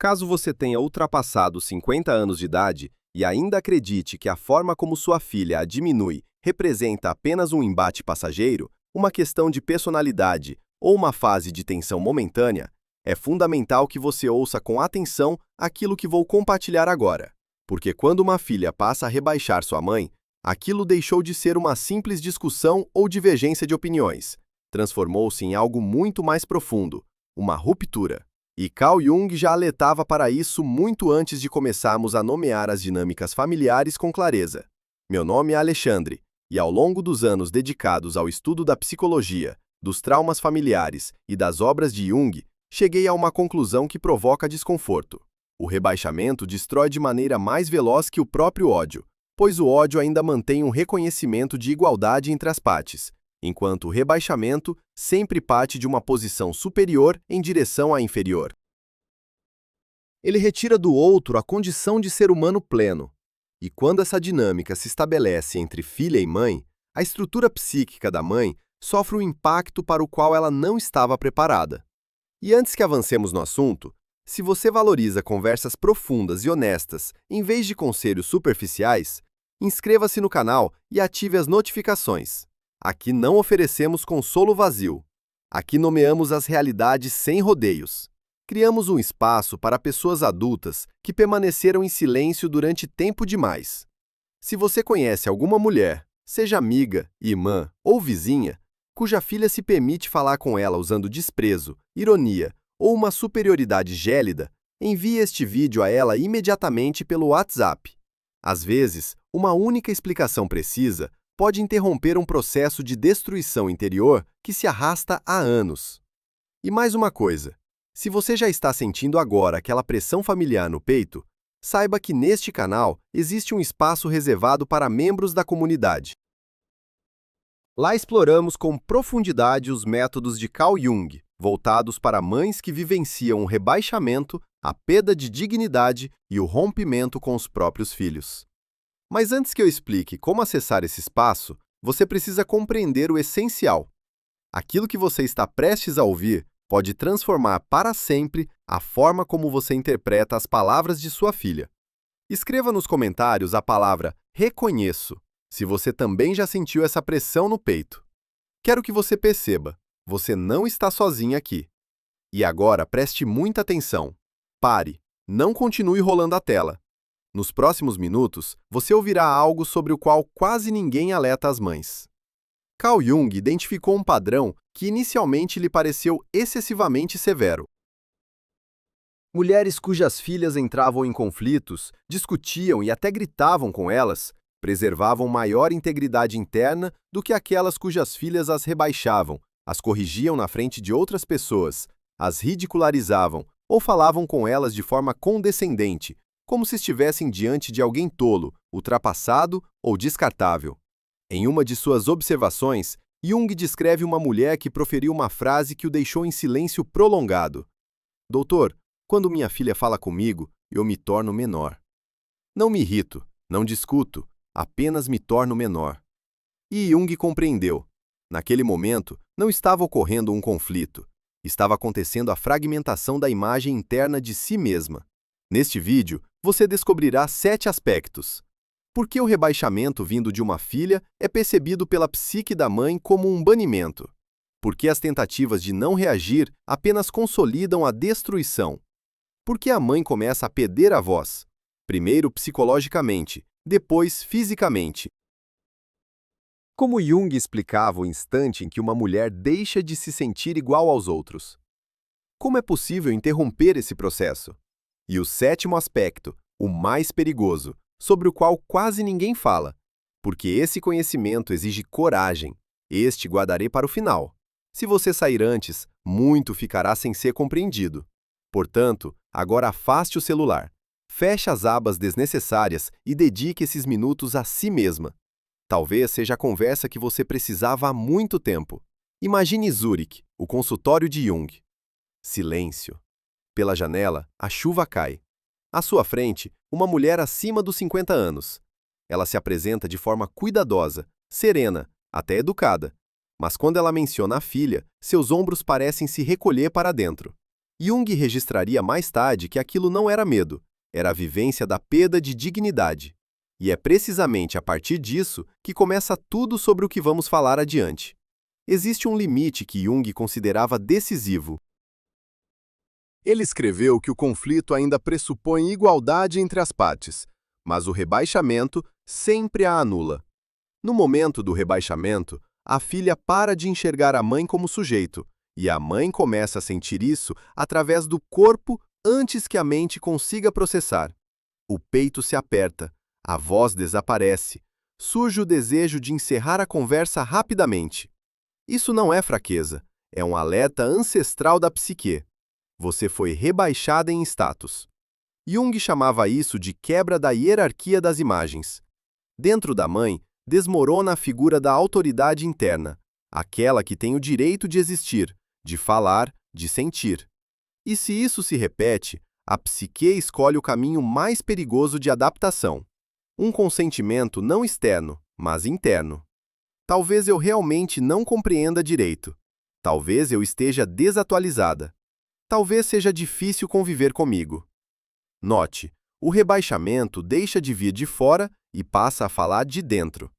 Caso você tenha ultrapassado 50 anos de idade e ainda acredite que a forma como sua filha a diminui representa apenas um embate passageiro, uma questão de personalidade ou uma fase de tensão momentânea, é fundamental que você ouça com atenção aquilo que vou compartilhar agora. Porque quando uma filha passa a rebaixar sua mãe, aquilo deixou de ser uma simples discussão ou divergência de opiniões. Transformou-se em algo muito mais profundo, uma ruptura. E Carl Jung já alertava para isso muito antes de começarmos a nomear as dinâmicas familiares com clareza. Meu nome é Alexandre, e ao longo dos anos dedicados ao estudo da psicologia, dos traumas familiares e das obras de Jung, cheguei a uma conclusão que provoca desconforto. O rebaixamento destrói de maneira mais veloz que o próprio ódio, pois o ódio ainda mantém um reconhecimento de igualdade entre as partes, enquanto o rebaixamento sempre parte de uma posição superior em direção à inferior. Ele retira do outro a condição de ser humano pleno. E quando essa dinâmica se estabelece entre filha e mãe, a estrutura psíquica da mãe sofre um impacto para o qual ela não estava preparada. E antes que avancemos no assunto, se você valoriza conversas profundas e honestas em vez de conselhos superficiais, inscreva-se no canal e ative as notificações. Aqui não oferecemos consolo vazio. Aqui nomeamos as realidades sem rodeios. Criamos um espaço para pessoas adultas que permaneceram em silêncio durante tempo demais. Se você conhece alguma mulher, seja amiga, irmã ou vizinha, cuja filha se permite falar com ela usando desprezo, ironia ou uma superioridade gélida, envie este vídeo a ela imediatamente pelo WhatsApp. Às vezes, uma única explicação precisa pode interromper um processo de destruição interior que se arrasta há anos. E mais uma coisa, se você já está sentindo agora aquela pressão familiar no peito, saiba que neste canal existe um espaço reservado para membros da comunidade. Lá exploramos com profundidade os métodos de Carl Jung, voltados para mães que vivenciam o rebaixamento, a perda de dignidade e o rompimento com os próprios filhos. Mas antes que eu explique como acessar esse espaço, você precisa compreender o essencial. Aquilo que você está prestes a ouvir pode transformar para sempre a forma como você interpreta as palavras de sua filha. Escreva nos comentários a palavra reconheço, se você também já sentiu essa pressão no peito. Quero que você perceba, você não está sozinha aqui. E agora preste muita atenção. Pare, não continue rolando a tela. Nos próximos minutos, você ouvirá algo sobre o qual quase ninguém alerta as mães. Carl Jung identificou um padrão que inicialmente lhe pareceu excessivamente severo. Mulheres cujas filhas entravam em conflitos, discutiam e até gritavam com elas, preservavam maior integridade interna do que aquelas cujas filhas as rebaixavam, as corrigiam na frente de outras pessoas, as ridicularizavam ou falavam com elas de forma condescendente, como se estivessem diante de alguém tolo, ultrapassado ou descartável. Em uma de suas observações, Jung descreve uma mulher que proferiu uma frase que o deixou em silêncio prolongado. Doutor, quando minha filha fala comigo, eu me torno menor. Não me irrito, não discuto, apenas me torno menor. E Jung compreendeu. Naquele momento, não estava ocorrendo um conflito. Estava acontecendo a fragmentação da imagem interna de si mesma. Neste vídeo, você descobrirá 7 aspectos. Por que o rebaixamento vindo de uma filha é percebido pela psique da mãe como um banimento? Por que as tentativas de não reagir apenas consolidam a destruição? Por que a mãe começa a perder a voz? Primeiro psicologicamente, depois fisicamente. Como Jung explicava o instante em que uma mulher deixa de se sentir igual aos outros? Como é possível interromper esse processo? E o 7º aspecto, o mais perigoso, sobre o qual quase ninguém fala, porque esse conhecimento exige coragem. Este guardarei para o final. Se você sair antes, muito ficará sem ser compreendido. Portanto, agora afaste o celular, feche as abas desnecessárias e dedique esses minutos a si mesma. Talvez seja a conversa que você precisava há muito tempo. Imagine Zurich, o consultório de Jung. Silêncio. Pela janela, a chuva cai. À sua frente, uma mulher acima dos 50 anos. Ela se apresenta de forma cuidadosa, serena, até educada. Mas quando ela menciona a filha, seus ombros parecem se recolher para dentro. Jung registraria mais tarde que aquilo não era medo, era a vivência da perda de dignidade. E é precisamente a partir disso que começa tudo sobre o que vamos falar adiante. Existe um limite que Jung considerava decisivo. Ele escreveu que o conflito ainda pressupõe igualdade entre as partes, mas o rebaixamento sempre a anula. No momento do rebaixamento, a filha para de enxergar a mãe como sujeito, e a mãe começa a sentir isso através do corpo antes que a mente consiga processar. O peito se aperta, a voz desaparece, surge o desejo de encerrar a conversa rapidamente. Isso não é fraqueza, é um alerta ancestral da psique. Você foi rebaixada em status. Jung chamava isso de quebra da hierarquia das imagens. Dentro da mãe, desmorona a figura da autoridade interna, aquela que tem o direito de existir, de falar, de sentir. E se isso se repete, a psique escolhe o caminho mais perigoso de adaptação. Um consentimento não externo, mas interno. Talvez eu realmente não compreenda direito. Talvez eu esteja desatualizada. Talvez seja difícil conviver comigo. Note, o rebaixamento deixa de vir de fora e passa a falar de dentro.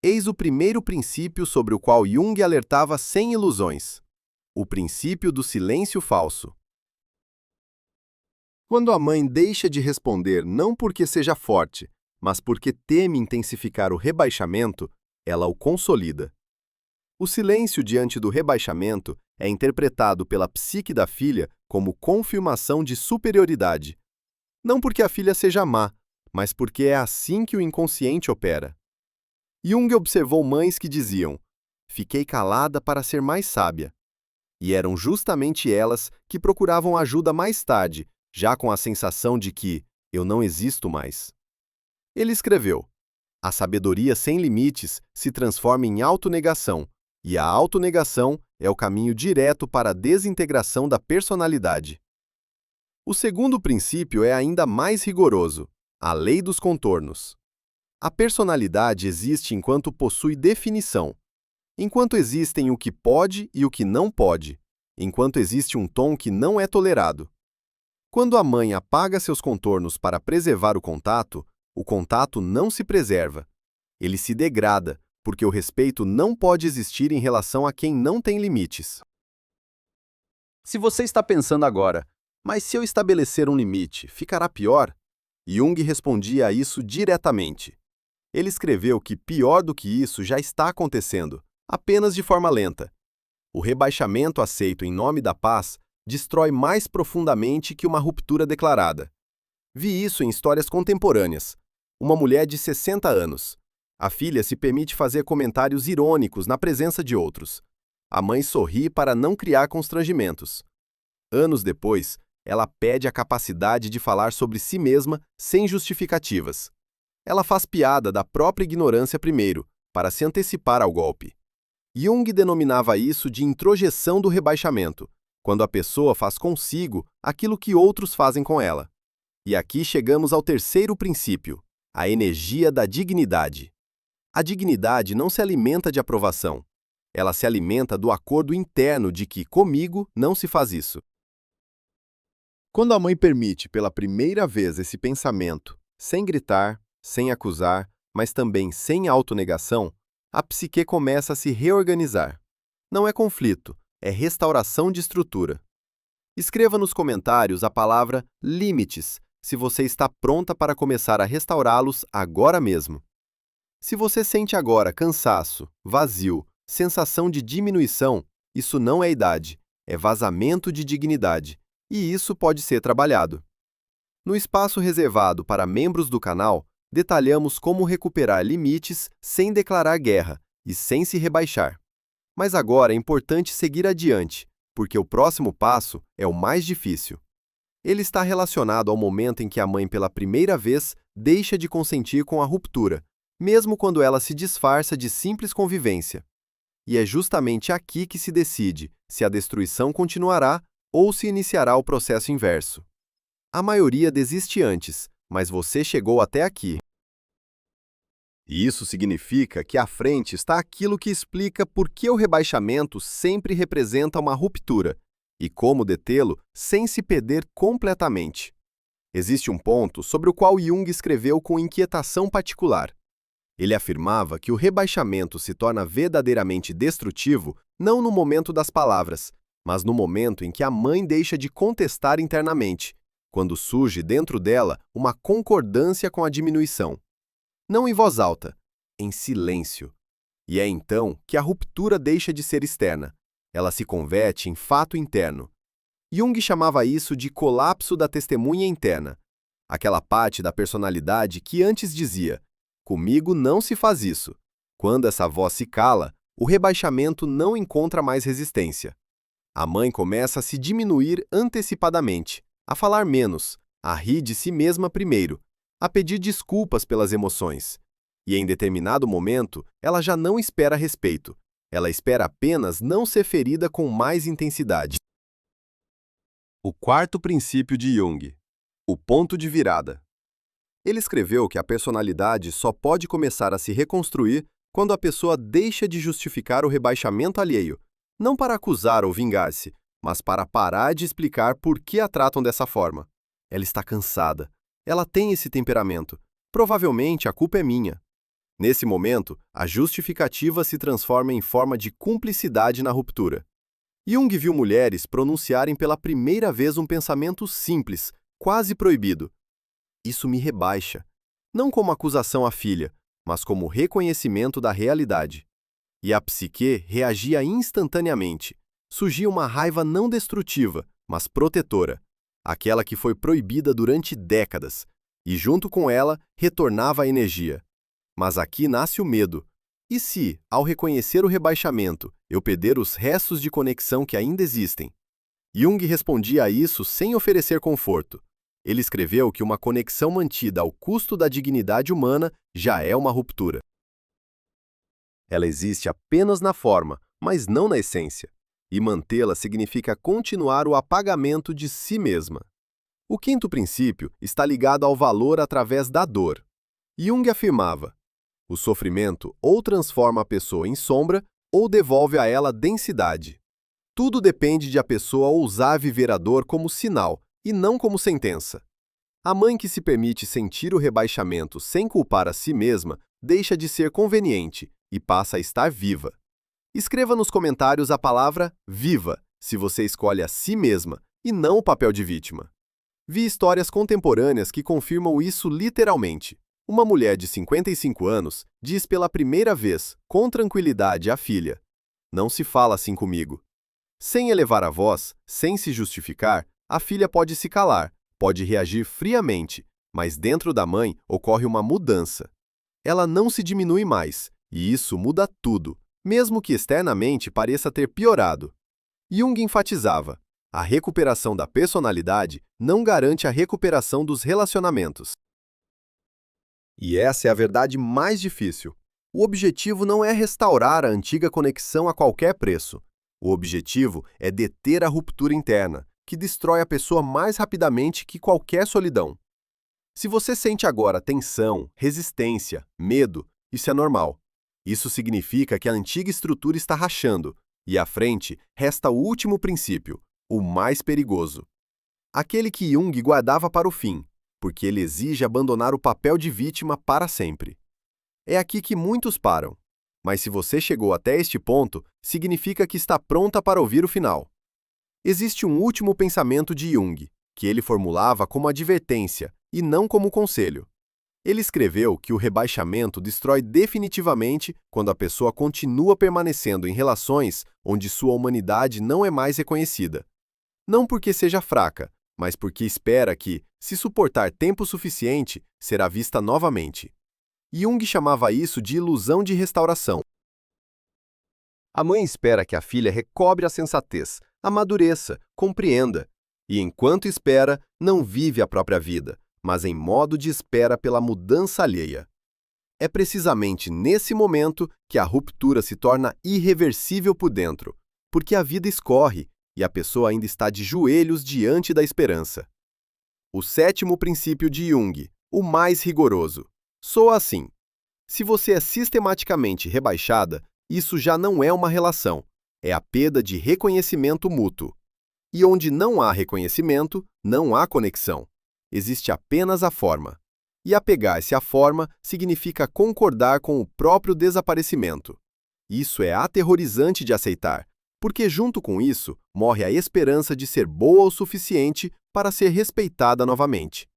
Eis o primeiro princípio sobre o qual Jung alertava sem ilusões. O princípio do silêncio falso. Quando a mãe deixa de responder não porque seja forte, mas porque teme intensificar o rebaixamento, ela o consolida. O silêncio diante do rebaixamento é interpretado pela psique da filha como confirmação de superioridade. Não porque a filha seja má, mas porque é assim que o inconsciente opera. Jung observou mães que diziam: "Fiquei calada para ser mais sábia." E eram justamente elas que procuravam ajuda mais tarde, já com a sensação de que eu não existo mais. Ele escreveu: "A sabedoria sem limites se transforma em autonegação, e a autonegação é o caminho direto para a desintegração da personalidade." O segundo princípio é ainda mais rigoroso, a lei dos contornos. A personalidade existe enquanto possui definição, enquanto existem o que pode e o que não pode, enquanto existe um tom que não é tolerado. Quando a mãe apaga seus contornos para preservar o contato não se preserva. Ele se degrada, porque o respeito não pode existir em relação a quem não tem limites. Se você está pensando agora, mas se eu estabelecer um limite, ficará pior? Jung respondia a isso diretamente. Ele escreveu que pior do que isso já está acontecendo, apenas de forma lenta. O rebaixamento aceito em nome da paz destrói mais profundamente que uma ruptura declarada. Vi isso em histórias contemporâneas. Uma mulher de 60 anos. A filha se permite fazer comentários irônicos na presença de outros. A mãe sorri para não criar constrangimentos. Anos depois, ela pede a capacidade de falar sobre si mesma sem justificativas. Ela faz piada da própria ignorância primeiro, para se antecipar ao golpe. Jung denominava isso de introjeção do rebaixamento, quando a pessoa faz consigo aquilo que outros fazem com ela. E aqui chegamos ao terceiro princípio, a energia da dignidade. A dignidade não se alimenta de aprovação. Ela se alimenta do acordo interno de que comigo não se faz isso. Quando a mãe permite pela primeira vez esse pensamento, sem gritar, sem acusar, mas também sem autonegação, a psique começa a se reorganizar. Não é conflito, é restauração de estrutura. Escreva nos comentários a palavra limites, se você está pronta para começar a restaurá-los agora mesmo. Se você sente agora cansaço, vazio, sensação de diminuição, isso não é idade, é vazamento de dignidade, e isso pode ser trabalhado. No espaço reservado para membros do canal, detalhamos como recuperar limites sem declarar guerra e sem se rebaixar. Mas agora é importante seguir adiante, porque o próximo passo é o mais difícil. Ele está relacionado ao momento em que a mãe pela primeira vez deixa de consentir com a ruptura, mesmo quando ela se disfarça de simples convivência. E é justamente aqui que se decide se a destruição continuará ou se iniciará o processo inverso. A maioria desiste antes, mas você chegou até aqui. E isso significa que à frente está aquilo que explica por que o rebaixamento sempre representa uma ruptura, e como detê-lo sem se perder completamente. Existe um ponto sobre o qual Jung escreveu com inquietação particular. Ele afirmava que o rebaixamento se torna verdadeiramente destrutivo não no momento das palavras, mas no momento em que a mãe deixa de contestar internamente, quando surge dentro dela uma concordância com a diminuição. Não em voz alta, em silêncio. E é então que a ruptura deixa de ser externa. Ela se converte em fato interno. Jung chamava isso de colapso da testemunha interna, aquela parte da personalidade que antes dizia: comigo não se faz isso. Quando essa voz se cala, o rebaixamento não encontra mais resistência. A mãe começa a se diminuir antecipadamente, a falar menos, a rir de si mesma primeiro, a pedir desculpas pelas emoções. E em determinado momento, ela já não espera respeito. Ela espera apenas não ser ferida com mais intensidade. O quarto princípio de Jung: o ponto de virada. Ele escreveu que a personalidade só pode começar a se reconstruir quando a pessoa deixa de justificar o rebaixamento alheio, não para acusar ou vingar-se, mas para parar de explicar por que a tratam dessa forma. Ela está cansada. Ela tem esse temperamento. Provavelmente a culpa é minha. Nesse momento, a justificativa se transforma em forma de cumplicidade na ruptura. Jung viu mulheres pronunciarem pela primeira vez um pensamento simples, quase proibido: isso me rebaixa. Não como acusação à filha, mas como reconhecimento da realidade. E a psique reagia instantaneamente. Surgia uma raiva não destrutiva, mas protetora, aquela que foi proibida durante décadas, e junto com ela retornava a energia. Mas aqui nasce o medo. E se, ao reconhecer o rebaixamento, eu perder os restos de conexão que ainda existem? Jung respondia a isso sem oferecer conforto. Ele escreveu que uma conexão mantida ao custo da dignidade humana já é uma ruptura. Ela existe apenas na forma, mas não na essência. E mantê-la significa continuar o apagamento de si mesma. O quinto princípio está ligado ao valor através da dor. Jung afirmava: o sofrimento ou transforma a pessoa em sombra ou devolve a ela densidade. Tudo depende de a pessoa ousar viver a dor como sinal e não como sentença. A mãe que se permite sentir o rebaixamento sem culpar a si mesma deixa de ser conveniente e passa a estar viva. Escreva nos comentários a palavra viva se você escolhe a si mesma e não o papel de vítima. Vi histórias contemporâneas que confirmam isso literalmente. Uma mulher de 55 anos diz pela primeira vez, com tranquilidade, à filha: não se fala assim comigo. Sem elevar a voz, sem se justificar, a filha pode se calar, pode reagir friamente, mas dentro da mãe ocorre uma mudança. Ela não se diminui mais, e isso muda tudo, mesmo que externamente pareça ter piorado. Jung enfatizava: a recuperação da personalidade não garante a recuperação dos relacionamentos. E essa é a verdade mais difícil. O objetivo não é restaurar a antiga conexão a qualquer preço. O objetivo é deter a ruptura interna, que destrói a pessoa mais rapidamente que qualquer solidão. Se você sente agora tensão, resistência, medo, isso é normal. Isso significa que a antiga estrutura está rachando, e à frente resta o último princípio, o mais perigoso. Aquele que Jung guardava para o fim, porque ele exige abandonar o papel de vítima para sempre. É aqui que muitos param. Mas se você chegou até este ponto, significa que está pronta para ouvir o final. Existe um último pensamento de Jung, que ele formulava como advertência e não como conselho. Ele escreveu que o rebaixamento destrói definitivamente quando a pessoa continua permanecendo em relações onde sua humanidade não é mais reconhecida. Não porque seja fraca, mas porque espera que, se suportar tempo suficiente, será vista novamente. Jung chamava isso de ilusão de restauração. A mãe espera que a filha recobre a sensatez, amadureça, compreenda, e enquanto espera, não vive a própria vida, mas em modo de espera pela mudança alheia. É precisamente nesse momento que a ruptura se torna irreversível por dentro, porque a vida escorre e a pessoa ainda está de joelhos diante da esperança. O sétimo princípio de Jung, o mais rigoroso, soa assim: se você é sistematicamente rebaixada, isso já não é uma relação, é a perda de reconhecimento mútuo. E onde não há reconhecimento, não há conexão. Existe apenas a forma. E apegar-se à forma significa concordar com o próprio desaparecimento. Isso é aterrorizante de aceitar, porque junto com isso morre a esperança de ser boa o suficiente para ser respeitada novamente.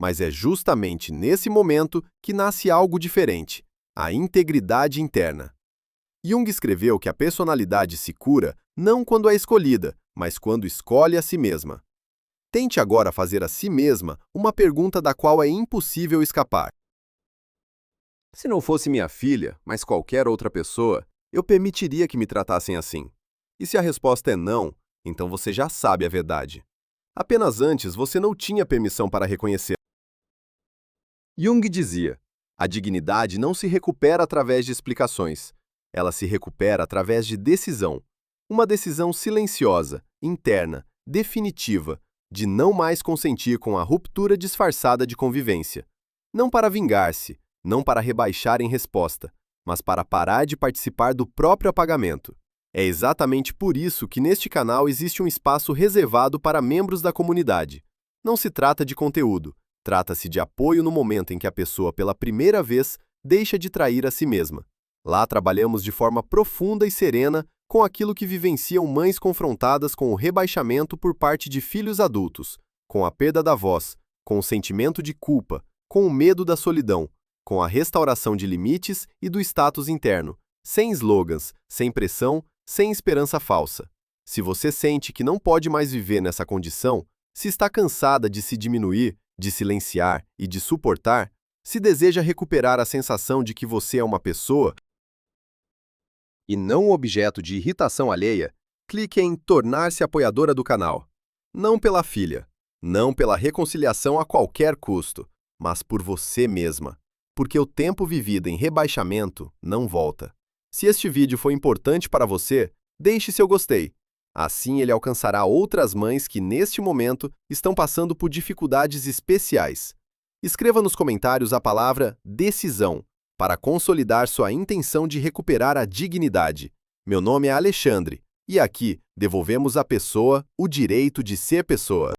Mas é justamente nesse momento que nasce algo diferente, a integridade interna. Jung escreveu que a personalidade se cura não quando é escolhida, mas quando escolhe a si mesma. Tente agora fazer a si mesma uma pergunta da qual é impossível escapar. Se não fosse minha filha, mas qualquer outra pessoa, eu permitiria que me tratassem assim. E se a resposta é não, então você já sabe a verdade. Apenas antes você não tinha permissão para reconhecer. Jung dizia: a dignidade não se recupera através de explicações. Ela se recupera através de decisão. Uma decisão silenciosa, interna, definitiva, de não mais consentir com a ruptura disfarçada de convivência. Não para vingar-se, não para rebaixar em resposta, mas para parar de participar do próprio apagamento. É exatamente por isso que neste canal existe um espaço reservado para membros da comunidade. Não se trata de conteúdo, trata-se de apoio no momento em que a pessoa pela primeira vez deixa de trair a si mesma. Lá trabalhamos de forma profunda e serena com aquilo que vivenciam mães confrontadas com o rebaixamento por parte de filhos adultos, com a perda da voz, com o sentimento de culpa, com o medo da solidão, com a restauração de limites e do status interno, sem slogans, sem pressão, sem esperança falsa. Se você sente que não pode mais viver nessa condição, se está cansada de se diminuir, de silenciar e de suportar, se deseja recuperar a sensação de que você é uma pessoa e não um objeto de irritação alheia, clique em tornar-se apoiadora do canal. Não pela filha, não pela reconciliação a qualquer custo, mas por você mesma, porque o tempo vivido em rebaixamento não volta. Se este vídeo foi importante para você, deixe seu gostei. Assim ele alcançará outras mães que neste momento estão passando por dificuldades especiais. Escreva nos comentários a palavra decisão, para consolidar sua intenção de recuperar a dignidade. Meu nome é Alexandre, e aqui devolvemos à pessoa o direito de ser pessoa.